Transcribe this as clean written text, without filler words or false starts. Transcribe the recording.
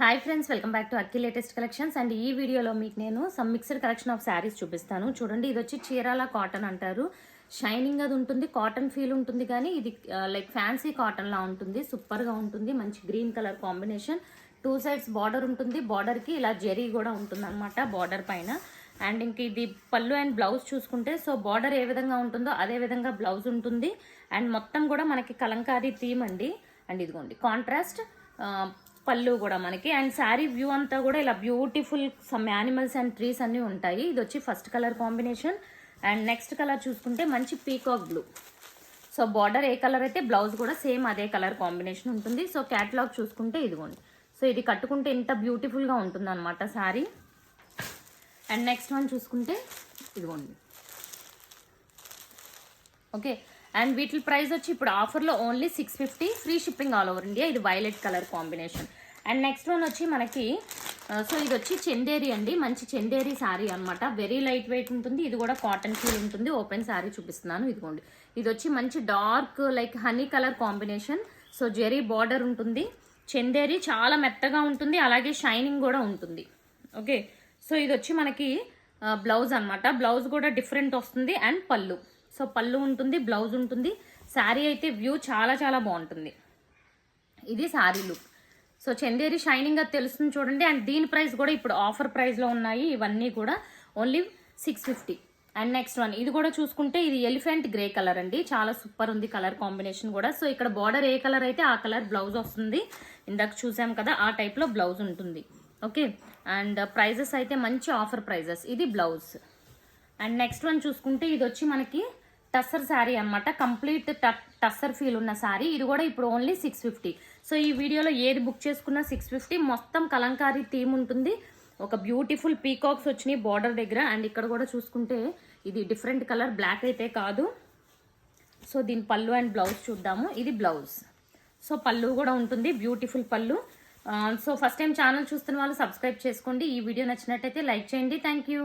Hi friends, welcome back to Akki latest collections. And ఈ వీడియోలో మీకు నేను some mixed collection of saris చూపిస్తాను. చూడండి, ఇది వచ్చి చీరాల కాటన్ అంటారు. షైనింగ్ అది ఉంటుంది, కాటన్ ఫీల్ ఉంటుంది, కానీ ఇది లైక్ ఫ్యాన్సీ కాటన్ లా ఉంటుంది. సూపర్గా ఉంటుంది. మంచి green colour combination. 2 sides border ఉంటుంది. బార్డర్కి ఇలా జెరీ కూడా ఉంటుంది అనమాట బార్డర్ పైన. అండ్ ఇంక ఇది పళ్ళు అండ్ బ్లౌజ్ చూసుకుంటే, సో బార్డర్ ఏ విధంగా ఉంటుందో అదే విధంగా బ్లౌజ్ ఉంటుంది. అండ్ మొత్తం కూడా మనకి కలంకారీ థీమ్ అండి. అండ్ ఇదిగోండి కాంట్రాస్ట్ పళ్ళు కూడా మనకి. అండ్ శారీ వ్యూ అంతా కూడా ఇలా beautiful some animals and trees అన్నీ ఉంటాయి. ఇది వచ్చి first colour combination. And next colour చూసుకుంటే మంచి పీకాక్ బ్లూ. సో బార్డర్ ఏ కలర్ అయితే బ్లౌజ్ కూడా సేమ్ అదే కలర్ కాంబినేషన్ ఉంటుంది. సో క్యాటలాగ్ చూసుకుంటే ఇదిగోండి. సో ఇది కట్టుకుంటే ఇంత బ్యూటిఫుల్గా ఉంటుంది అనమాట శారీ. అండ్ నెక్స్ట్ వన్ చూసుకుంటే ఇదిగోండి. ఓకే, అండ్ వీటి ప్రైస్ వచ్చి ఇప్పుడు ఆఫర్లో only 650, free shipping all over India. ఇది violet colour combination. And next one వచ్చి మనకి సో ఇది వచ్చి చందేరి అండి. మంచి చందేరి శారీ అనమాట. వెరీ లైట్ వెయిట్ ఉంటుంది. ఇది కూడా కాటన్ ఫీల్ ఉంటుంది. ఓపెన్ శారీ చూపిస్తున్నాను. ఇదిగోండి, ఇది వచ్చి మంచి dark like honey colour combination. So zari border ఉంటుంది. చందేరి చాలా మెత్తగా ఉంటుంది, అలాగే షైనింగ్ కూడా ఉంటుంది. ఓకే, సో ఇది వచ్చి మనకి బ్లౌజ్ అనమాట. బ్లౌజ్ కూడా డిఫరెంట్ వస్తుంది. అండ్ పళ్ళు, సో పళ్ళు ఉంటుంది, బ్లౌజ్ ఉంటుంది. శారీ అయితే వ్యూ చాలా చాలా బాగుంటుంది. ఇది sari look. So Chanderi shining అది తెలుస్తుంది చూడండి. అండ్ దీని ప్రైస్ కూడా ఇప్పుడు ఆఫర్ ప్రైస్లో ఉన్నాయి. ఇవన్నీ కూడా ఓన్లీ 650. అండ్ నెక్స్ట్ వన్ ఇది కూడా చూసుకుంటే ఇది ఎలిఫెంట్ గ్రే కలర్ అండి. చాలా సూపర్ ఉంది కలర్ కాంబినేషన్ కూడా. సో ఇక్కడ బార్డర్ ఏ కలర్ అయితే ఆ కలర్ బ్లౌజ్ వస్తుంది. ఇందాక చూసాం కదా, ఆ టైప్లో బ్లౌజ్ ఉంటుంది. ఓకే, అండ్ ప్రైజెస్ అయితే మంచి ఆఫర్ ప్రైజెస్. ఇది బ్లౌజ్. అండ్ నెక్స్ట్ వన్ చూసుకుంటే ఇది వచ్చి మనకి టస్సర్ శారీ అనమాట. కంప్లీట్ టస్సర్ ఫీల్ ఉన్న శారీ. ఇది కూడా ఇప్పుడు ఓన్లీ 650. సో ఈ వీడియోలో ఏది బుక్ చేసుకున్నా 650. మొత్తం కలంకారీ థీమ్ ఉంటుంది. ఒక బ్యూటిఫుల్ పీకాక్స్ వచ్చినాయి బార్డర్ దగ్గర. అండ్ ఇక్కడ కూడా చూసుకుంటే ఇది డిఫరెంట్ కలర్, బ్లాక్ అయితే కాదు. సో దీని పళ్ళు అండ్ బ్లౌజ్ చూద్దాము. ఇది బ్లౌజ్. సో పళ్ళు కూడా ఉంటుంది, బ్యూటిఫుల్ పళ్ళు. సో ఫస్ట్ టైం ఛానల్ చూస్తున్న వాళ్ళు సబ్స్క్రైబ్ చేసుకోండి. ఈ వీడియో నచ్చినట్టయితే లైక్ చేయండి. Thank you.